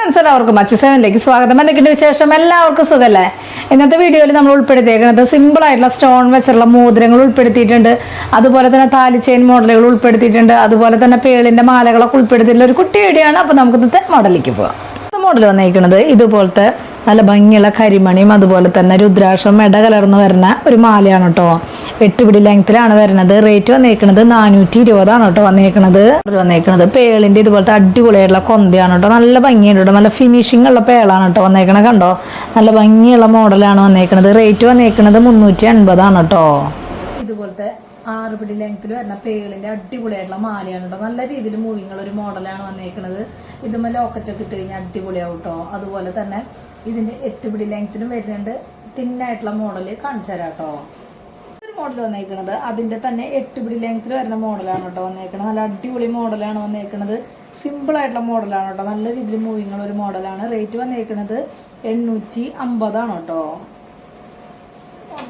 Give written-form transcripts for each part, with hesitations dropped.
Friends എല്ലാവർക്കും മച്ചു സെവനിലേക്ക് സ്വാഗതം. എന്തൊക്കെയുണ്ട് വിശേഷം? എല്ലാവർക്കും സുഖല്ലേ? ഇന്നത്തെ വീഡിയോയിൽ നമ്മൾ ഉൾപ്പെടുത്തിയേക്കുന്നത് സിമ്പിൾ ആയിട്ടുള്ള സ്റ്റോൺ വെച്ചുള്ള മോതിരങ്ങൾ ഉൾപ്പെടുത്തിയിട്ടുണ്ട്. അതുപോലെ തന്നെ താലി ചെയിൻ മോഡലുകൾ ഉൾപ്പെടുത്തിയിട്ടുണ്ട്. അതുപോലെ തന്നെ പേളിന്റെ മാലകളൊക്കെ ഉൾപ്പെടുത്തിയിട്ടുള്ള ഒരു കുട്ടി വീഡിയോ ആണ്. അപ്പോൾ നമുക്ക് ഇന്നത്തെ മോഡലിലേക്ക് പോകാം. മോഡൽ വന്നിരിക്കുന്നത് ഇതുപോലത്തെ നല്ല ഭംഗിയുള്ള കരിമണിയും അതുപോലെ തന്നെ രുദ്രാക്ഷം ഇട കലർന്ന് വരുന്ന ഒരു മാലയാണ് കേട്ടോ. 8 പിടി ലെങ്ത്തിലാണ് വരുന്നത്. റേറ്റ് വന്നേക്കുന്നത് 420 കേട്ടോ വന്നേക്കുന്നത്. പേളിന്റെ ഇതുപോലത്തെ അടിപൊളിയായിട്ടുള്ള കൊന്തയാണ് കേട്ടോ. നല്ല ഭംഗിയുണ്ട് കേട്ടോ. നല്ല ഫിനിഷിംഗ് ഉള്ള പേളാണ് കേട്ടോ വന്നേക്കണത്. കണ്ടോ, നല്ല ഭംഗിയുള്ള മോഡലാണ് വന്നേക്കുന്നത്. റേറ്റ് വന്നേക്കുന്നത് 380 കേട്ടോ. ഇതുപോലത്തെ 6 പിടി ലെങ്ത്തിൽ വരുന്ന പേളിന്റെ അടിപൊളിയായിട്ടുള്ള മാലയാണ് കേട്ടോ. നല്ല രീതിയിൽ മൂവിങ് ഉള്ള ഒരു മോഡലാണ് വന്നേക്കുന്നത്. ഇതുമ്മ ലോക്കറ്റൊക്കെ ഇട്ട് കഴിഞ്ഞാൽ അടിപൊളിയാവും കേട്ടോ. അതുപോലെ തന്നെ ഇതിന്റെ 8 പിടി ലെങ്ത്തിലും വരുന്നുണ്ട്. തിന്നായിട്ടുള്ള മോഡല് കാണിച്ചു തരാം കേട്ടോ. ഒരു മോഡൽ വന്നേക്കുന്നത് അതിന്റെ തന്നെ 8 പിടി ലെങ്ത്തിൽ വരുന്ന മോഡലാണ് കേട്ടോ വന്നേക്കുന്നത്. നല്ല അടിപൊളി മോഡലാണ് വന്നേക്കുന്നത്. സിമ്പിൾ ആയിട്ടുള്ള മോഡലാണ് കേട്ടോ. നല്ല രീതിയിൽ മൂവിങ് ഉള്ള ഒരു മോഡലാണ്. റേറ്റ് വന്നേക്കുന്നത് 850 കേട്ടോ.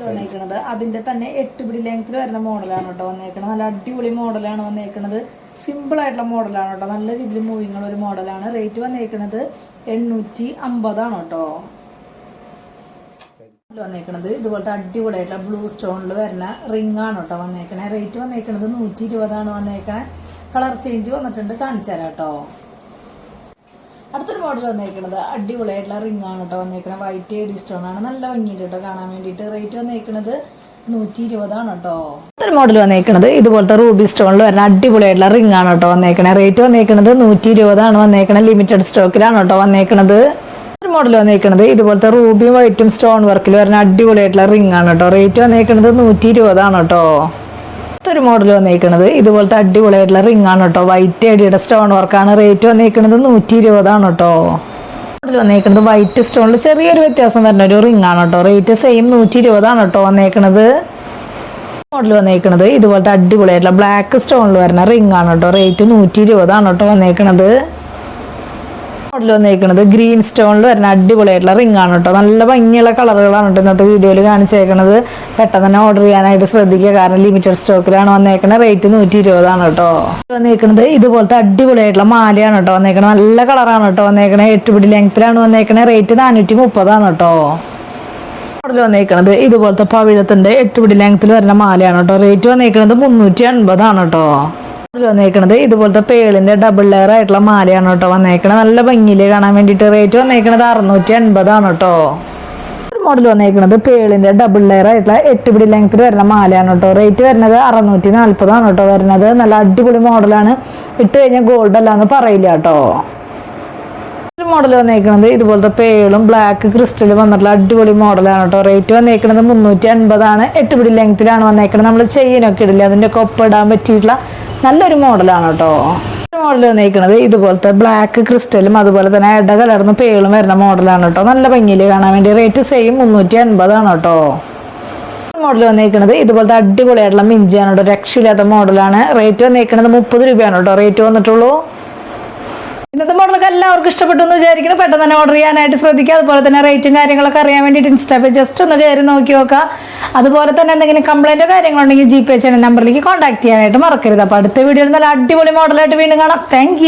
വന്നേക്കുന്നത് അതിന്റെ തന്നെ 8 പിടി ലെങ്ത്തിൽ വരുന്ന മോഡലാണ് കേട്ടോ വന്നേക്കുന്നത്. നല്ല അടിപൊളി മോഡലാണ് വന്നേക്കുന്നത്. സിമ്പിൾ ആയിട്ടുള്ള മോഡലാണ് കേട്ടോ. നല്ല രീതിയിൽ മൂവിങ് ഉള്ള ഒരു മോഡലാണ്. റേറ്റ് വന്നേക്കുന്നത് 850 കേട്ടോ. വന്നേക്കുന്നത് ഇതുപോലത്തെ അടിപൊളിയായിട്ടുള്ള ബ്ലൂ സ്റ്റോണിൽ വരുന്ന റിംഗ് ആണ് കേട്ടോ വന്നേക്കണേ. റേറ്റ് വന്നേക്കുന്നത് 120 വന്നേക്കണേ. കളർ ചേഞ്ച് വന്നിട്ടുണ്ട്, കാണിച്ചു തരാം കേട്ടോ. അടുത്തൊരു മോഡൽ വന്നേക്കുന്നത് അടിപൊളിയായിട്ടുള്ള റിംഗ് ആണ് കേട്ടോ വന്നേക്കുന്നത്. വൈറ്റ് എഡി സ്റ്റോൺ ആണ്. നല്ല ഭംഗിയുണ്ട് കേട്ടോ കാണാൻ വേണ്ടിയിട്ട്. റേറ്റ് വന്നേക്കുന്നത് 120 കേട്ടോ. അടുത്തൊരു മോഡൽ വന്നേക്കുന്നത് ഇതുപോലത്തെ റൂബി സ്റ്റോണിൽ വരുന്ന അടിപൊളിയായിട്ടുള്ള റിംഗ് ആണ് കേട്ടോ വന്നേക്കണേ. റേറ്റ് വന്നേക്കുന്നത് 120 വന്നേക്കണേ. ലിമിറ്റഡ് സ്റ്റോക്കിലാണ് കേട്ടോ വന്നേക്കുന്നത്. ഒരു മോഡൽ വന്നേക്കുന്നത് ഇതുപോലത്തെ റൂബിയും വൈറ്റും സ്റ്റോൺ വർക്കിൽ വരുന്ന അടിപൊളിയായിട്ടുള്ള റിംഗ് ആണ് കേട്ടോ. റേറ്റ് വന്നേക്കുന്നത് 120 കേട്ടോ. ഒരു മോഡൽ വന്നേക്കുന്നത് ഇതുപോലത്തെ അടിപൊളിയായിട്ടുള്ള റിംഗ് ആണ് കേട്ടോ. വൈറ്റ് എഡിയുടെ സ്റ്റോൺ വർക്കാണ്. റേറ്റ് വന്നേക്കുന്നത് 120 കേട്ടോ. മോഡൽ വന്നേക്കുന്നത് വൈറ്റ് സ്റ്റോണിൽ ചെറിയൊരു വ്യത്യാസം വരുന്ന ഒരു റിംഗ് ആണ് കേട്ടോ. റേറ്റ് സെയിം 120 കേട്ടോ വന്നേക്കുന്നത്. മോഡൽ വന്നേക്കുന്നത് ഇതുപോലത്തെ അടിപൊളിയായിട്ടുള്ള ബ്ലാക്ക് സ്റ്റോണിൽ വരുന്ന റിംഗ് ആണ് കേട്ടോ. റേറ്റ് 120 കേട്ടോ വന്നേക്കുന്നത്. മോഡൽ വന്നേക്കുന്നത് ഗ്രീൻ സ്റ്റോണിൽ വരുന്ന അടിപൊളിയായിട്ടുള്ള റിംഗ് ആണ് കേട്ടോ. നല്ല ഭംഗിയുള്ള കളറുകളാണ് കേട്ടോ ഇന്നത്തെ വീഡിയോയിൽ കാണിച്ചേക്കുന്നത്. പെട്ടെന്ന് തന്നെ ഓർഡർ ചെയ്യാനായിട്ട് ശ്രദ്ധിക്കുക, കാരണം ലിമിറ്റഡ് സ്റ്റോക്കിലാണ് വന്നേക്കുന്നത്. റേറ്റ് 120 കേട്ടോ. വന്നേക്കുന്നത് ഇതുപോലത്തെ അടിപൊളിയായിട്ടുള്ള മാലയാണ് കേട്ടോ വന്നേക്കുന്നത്. നല്ല കളറാണ് കേട്ടോ വന്നേക്കുന്നത്. 8 പിടി ലെങ്ത്തിലാണ് വന്നേക്കുന്നത്. റേറ്റ് 430 കേട്ടോ. മോഡൽ വന്നേക്കുന്നത് ഇതുപോലത്തെ പവിഴത്തിന്റെ 8 പിടി ലെങ്ത്തിൽ വരുന്ന മാലയാണ് കേട്ടോ. റേറ്റ് വന്നേക്കുന്നത് 380 കേട്ടോ. വന്നേക്കുന്നത് ഇതുപോലത്തെ പേളിന്റെ ഡബിൾ ലെയർ ആയിട്ടുള്ള മാലയാണ് കേട്ടോ വന്നേക്കുന്നത്. നല്ല ഭംഗിയില് കാണാൻ വേണ്ടിയിട്ട്. റേറ്റ് വന്നേക്കുന്നത് 680 കേട്ടോ. ഒരു മോഡൽ വന്നേക്കുന്നത് പേളിന്റെ ഡബിൾ ലെയർ ആയിട്ടുള്ള 8 പിടി ലെങ്ത്തിൽ വരുന്ന മാലയാണ് കേട്ടോ. റേറ്റ് വരുന്നത് 640 കേട്ടോ വരുന്നത്. നല്ല അടിപൊളി മോഡലാണ്. ഇട്ട് കഴിഞ്ഞാൽ ഗോൾഡ് അല്ലാന്ന് പറയില്ല കേട്ടോ. ഒരു മോഡൽ വന്നേക്കുന്നത് ഇതുപോലത്തെ പേളും ബ്ലാക്ക് ക്രിസ്റ്റലും വന്നിട്ടുള്ള അടിപൊളി മോഡലാണ് കേട്ടോ. റേറ്റ് വന്നേക്കുന്നത് 350 8 പിടി ലെങ്ത്തിലാണ് വന്നേക്കുന്നത്. നമ്മൾ ചെയിനൊക്കെ ഇടില്ല, അതിൻ്റെ ഒക്കെ ഒപ്പം ഇടാൻ പറ്റിയിട്ടുള്ള നല്ലൊരു മോഡലാണ് കേട്ടോ. മോഡൽ വന്നേക്കുന്നത് ഇതുപോലത്തെ ബ്ലാക്ക് ക്രിസ്റ്റലും അതുപോലെ തന്നെ ഇട കലർന്ന് പേളും വരുന്ന മോഡലാണ് കേട്ടോ. നല്ല ഭംഗിയിൽ കാണാൻ വേണ്ടി. റേറ്റ് സെയിം 350 കേട്ടോ. മോഡൽ വന്നേക്കുന്നത് ഇതുപോലത്തെ അടിപൊളിയായിട്ടുള്ള മിഞ്ചിയാണ് കേട്ടോ. രക്ഷയില്ലാത്ത മോഡലാണ്. റേറ്റ് വന്നേക്കുന്നത് 30 രൂപയാണ് കേട്ടോ റേറ്റ് വന്നിട്ടുള്ളൂ. ഇന്നത്തെ മോഡലൊക്കെ എല്ലാവർക്കും ഇഷ്ടപ്പെട്ടു എന്ന് വിചാരിക്കുന്നു. പെട്ടെന്ന് തന്നെ ഓർഡർ ചെയ്യാനായിട്ട് ശ്രദ്ധിക്കുക. അതുപോലെ തന്നെ റേറ്റും കാര്യങ്ങളൊക്കെ അറിയാൻ വേണ്ടിയിട്ട് ഇൻസ്റ്റാ പേജ് ജസ്റ്റ് ഒന്ന് കയറി നോക്കി നോക്കുക. അതുപോലെ തന്നെ എന്തെങ്കിലും കംപ്ലൈൻറ്റോ കാര്യങ്ങളുണ്ടെങ്കിൽ GPay ചെയ്യുന്ന നമ്പറിലേക്ക് കോൺടാക്ട് ചെയ്യാനായിട്ട് മറക്കരുത്. അപ്പോൾ അടുത്ത വീഡിയോയിൽ നല്ല അടിപൊളി മോഡലായിട്ട് വീണ്ടും കാണാം. താങ്ക്